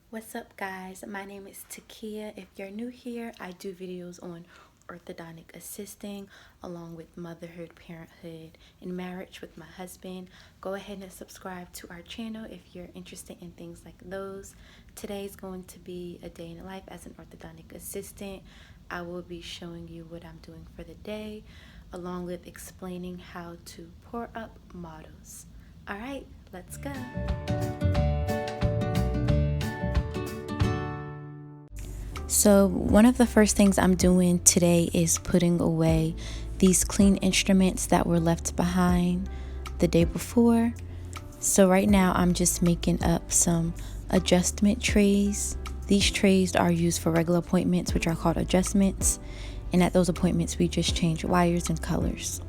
What's up, guys? My name is Takeyah. If you're new here, I do videos on orthodontic assisting along with motherhood, parenthood, and marriage with my husband. Go ahead and subscribe to our channel if you're interested in things like those. Today's going to be a day in life as an orthodontic assistant. I will be showing you what I'm doing for the day along with explaining how to pour up models. All right, let's go. So one of the first things I'm doing today is putting away these clean instruments that were left behind the day before. So right now I'm just making up some adjustment trays. These trays are used for regular appointments, which are called adjustments. And at those appointments, we just change wires and colors.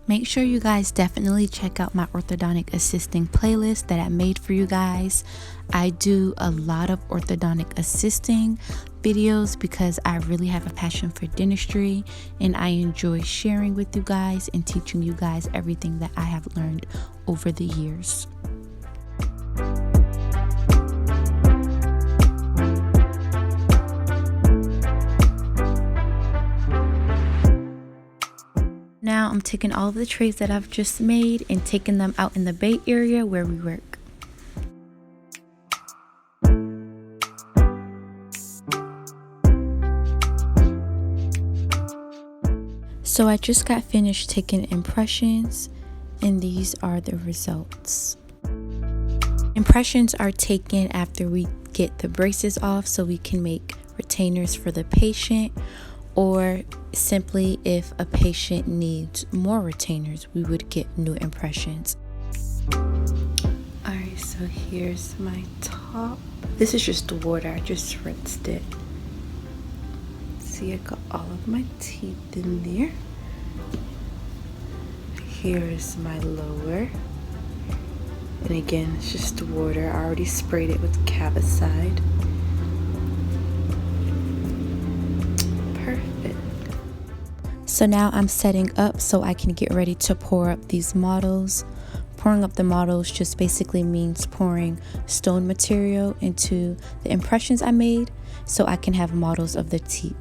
Make sure you guys definitely check out my orthodontic assisting playlist that I made for you guys. I do a lot of orthodontic assisting videos because I really have a passion for dentistry and I enjoy sharing with you guys and teaching you guys everything that I have learned over the years. Now I'm taking all of the trays that I've just made and taking them out in the Bay Area where we work. So I just got finished taking impressions and these are the results. Impressions are taken after we get the braces off so we can make retainers for the patient, or simply if a patient needs more retainers, we would get new impressions. Alright, so here's my top. This is just water, I just rinsed it. See, I got all of my teeth in there. Here's my lower. And again, it's just water. I already sprayed it with Cavicide. So now I'm setting up so I can get ready to pour up these models. Pouring up the models just basically means pouring stone material into the impressions I made so I can have models of the teeth.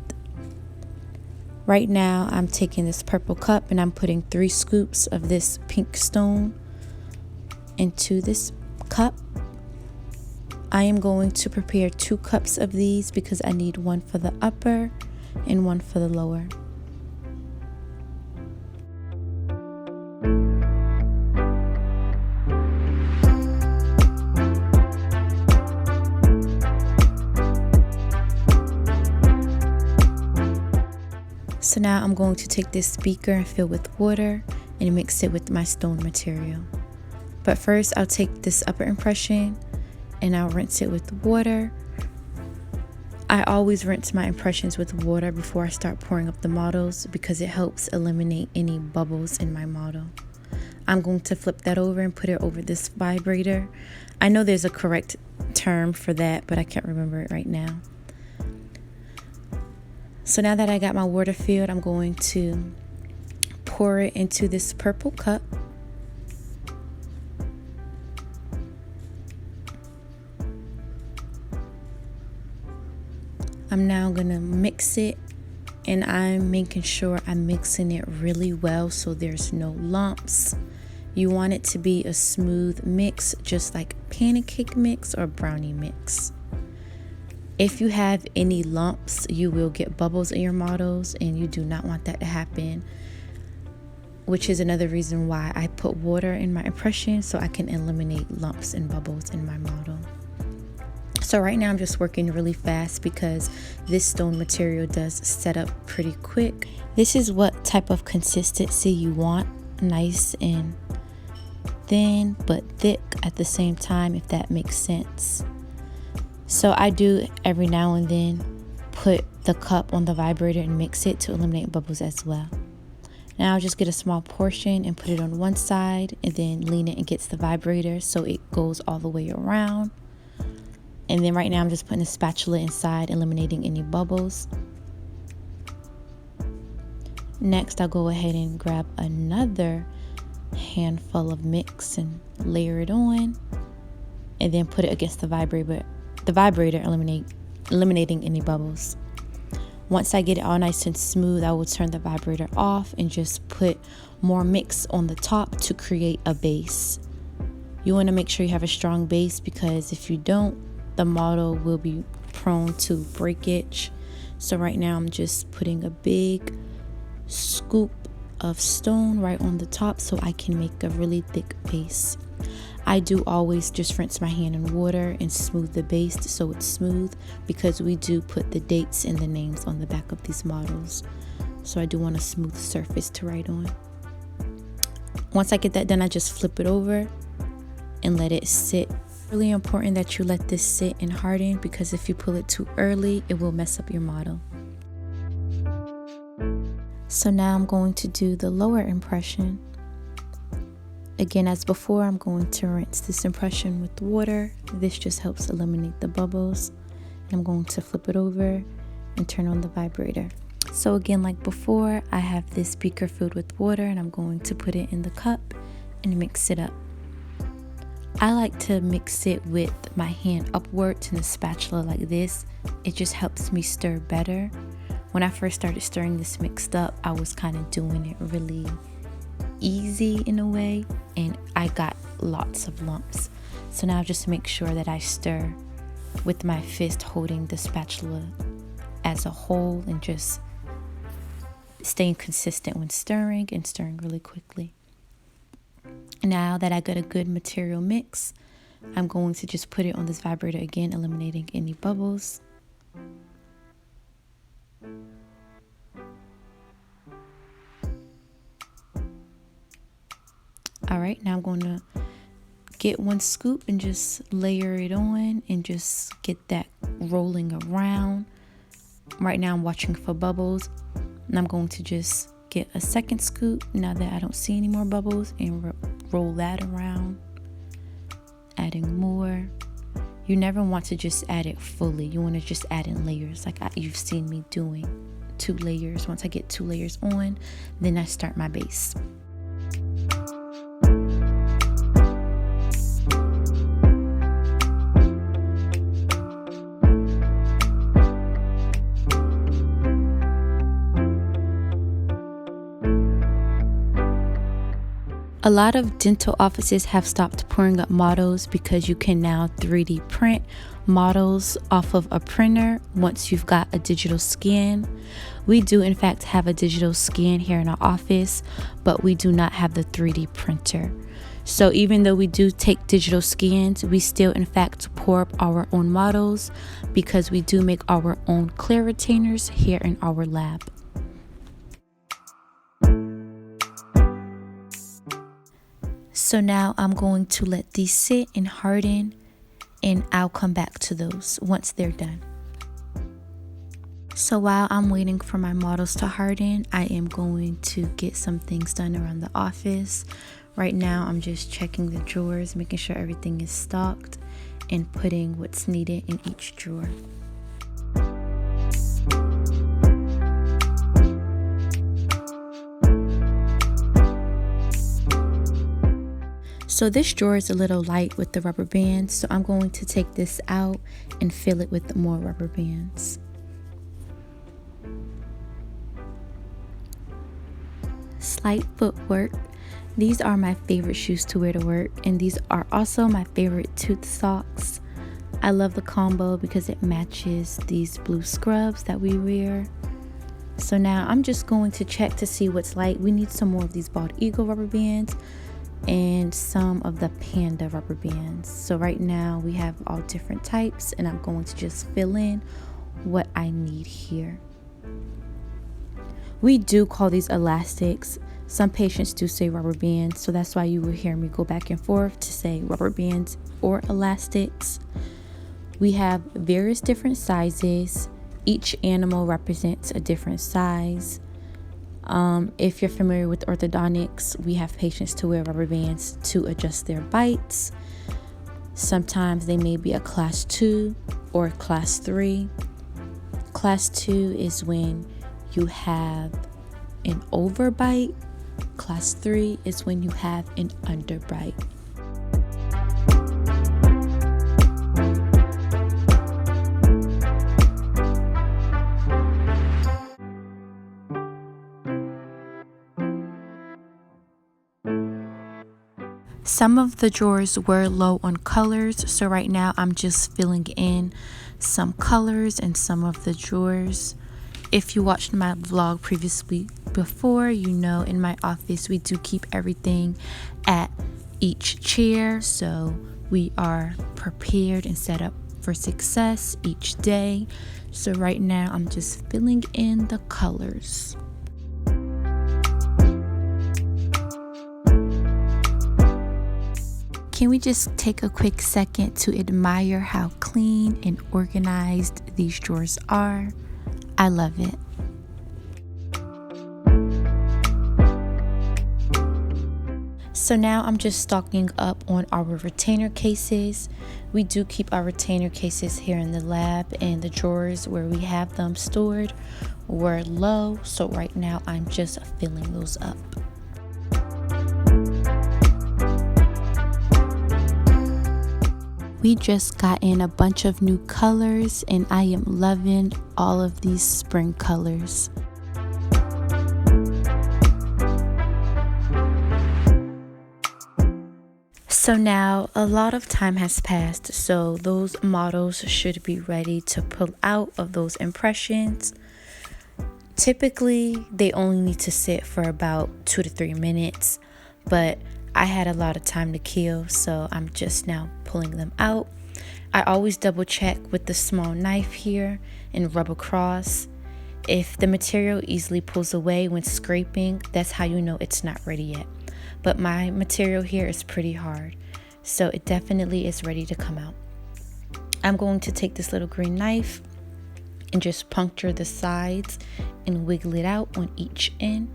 Right now I'm taking this purple cup and I'm putting 3 scoops of this pink stone into this cup. I am going to prepare 2 cups of these because I need one for the upper and one for the lower. So now I'm going to take this beaker and fill with water and mix it with my stone material. But first I'll take this upper impression and I'll rinse it with water. I always rinse my impressions with water before I start pouring up the models because it helps eliminate any bubbles in my model. I'm going to flip that over and put it over this vibrator. I know there's a correct term for that, but I can't remember it right now. So now that I got my water filled, I'm going to pour it into this purple cup. I'm now going to mix it, and I'm making sure I'm mixing it really well so there's no lumps. You want it to be a smooth mix, just like pancake mix or brownie mix. If you have any lumps, you will get bubbles in your models, and you do not want that to happen, which is another reason why I put water in my impression so I can eliminate lumps and bubbles in my model. So right now I'm just working really fast because this stone material does set up pretty quick. This is what type of consistency you want, nice and thin but thick at the same time, if that makes sense. So I do every now and then put the cup on the vibrator and mix it to eliminate bubbles as well. Now I'll just get a small portion and put it on one side and then lean it against the vibrator so it goes all the way around. And then right now I'm just putting a spatula inside, eliminating any bubbles. Next I'll go ahead and grab another handful of mix and layer it on, and then put it against the vibrator, eliminating any bubbles. Once I get it all nice and smooth, I will turn the vibrator off and just put more mix on the top to create a base. You want to make sure you have a strong base, because if you don't, the model will be prone to breakage. So right now I'm just putting a big scoop of stone right on the top so I can make a really thick base. I do always just rinse my hand in water and smooth the base so it's smooth, because we do put the dates and the names on the back of these models. So I do want a smooth surface to write on. Once I get that done, I just flip it over and let it sit. Really important that you let this sit and harden, because if you pull it too early, it will mess up your model. So now I'm going to do the lower impression. Again, as before, I'm going to rinse this impression with water. This just helps eliminate the bubbles. And I'm going to flip it over and turn on the vibrator. So again, like before, I have this beaker filled with water, and I'm going to put it in the cup and mix it up. I like to mix it with my hand upwards and the spatula like this. It just helps me stir better. When I first started stirring this mixed up, I was kind of doing it really easy in a way, and I got lots of lumps. So now just make sure that I stir with my fist holding the spatula as a whole, and just staying consistent when stirring and stirring really quickly. Now that I got a good material mix, I'm going to just put it on this vibrator again, eliminating any bubbles. Alright, now I'm going to get one scoop and just layer it on and just get that rolling around. Right now I'm watching for bubbles, and I'm going to just get a second scoop now that I don't see any more bubbles, and roll that around, adding more. You never want to just add it fully. You want to just add in layers, like you've seen me doing 2 layers. Once I get 2 layers on, then I start my base. A lot of dental offices have stopped pouring up models because you can now 3D print models off of a printer once you've got a digital scan. We do in fact have a digital scan here in our office, but we do not have the 3D printer. So even though we do take digital scans, we still in fact pour up our own models, because we do make our own clear retainers here in our lab. So now I'm going to let these sit and harden, and I'll come back to those once they're done. So while I'm waiting for my models to harden, I am going to get some things done around the office. Right now I'm just checking the drawers, making sure everything is stocked, and putting what's needed in each drawer. So this drawer is a little light with the rubber bands, so I'm going to take this out and fill it with more rubber bands. Slight footwork. These are my favorite shoes to wear to work, and these are also my favorite tooth socks. I love the combo because it matches these blue scrubs that we wear. So now I'm just going to check to see what's light. We need some more of these bald eagle rubber bands and some of the panda rubber bands. So right now we have all different types, and I'm going to just fill in what I need here. We do call these elastics. Some patients do say rubber bands, so that's why you will hear me go back and forth to say rubber bands or elastics. We have various different sizes. Each animal represents a different size. If you're familiar with orthodontics, we have patients to wear rubber bands to adjust their bites. Sometimes they may be a class 2 or class 3. Class 2 is when you have an overbite, Class 3 is when you have an underbite. Some of the drawers were low on colors, so right now I'm just filling in some colors in some of the drawers. If you watched my vlog previously before, you know in my office we do keep everything at each chair, so we are prepared and set up for success each day. So right now I'm just filling in the colors. Can we just take a quick second to admire how clean and organized these drawers are? I love it. So now I'm just stocking up on our retainer cases. We do keep our retainer cases here in the lab, and the drawers where we have them stored were low. So right now I'm just filling those up. We just got in a bunch of new colors, and I am loving all of these spring colors. So now a lot of time has passed, so those models should be ready to pull out of those impressions. Typically, they only need to sit for about 2 to 3 minutes, but I had a lot of time to kill, so I'm just now pulling them out. I always double check with the small knife here and rub across. If the material easily pulls away when scraping, that's how you know it's not ready yet. But my material here is pretty hard, so it definitely is ready to come out. I'm going to take this little green knife and just puncture the sides and wiggle it out on each end.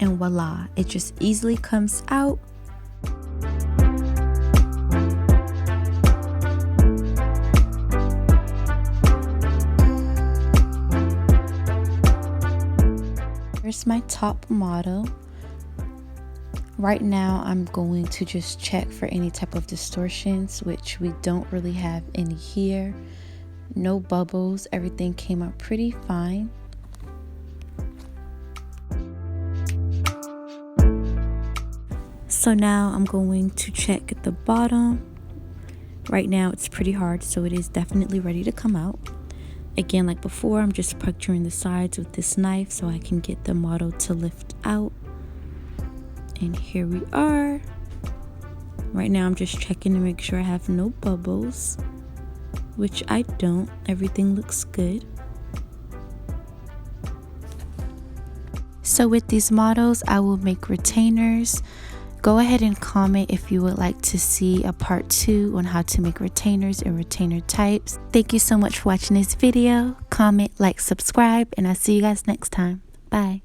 And voila, it just easily comes out. Here's my top model. Right now I'm going to just check for any type of distortions, which we don't really have any here. No bubbles, everything came out pretty fine. So now I'm going to check the bottom. Right now it's pretty hard, so it is definitely ready to come out. Again, like before, I'm just puncturing the sides with this knife so I can get the model to lift out. And here we are. Right now I'm just checking to make sure I have no bubbles, which I don't. Everything looks good. So with these models, I will make retainers. Go ahead and comment if you would like to see a part 2 on how to make retainers and retainer types. Thank you so much for watching this video. Comment, like, subscribe, and I'll see you guys next time. Bye.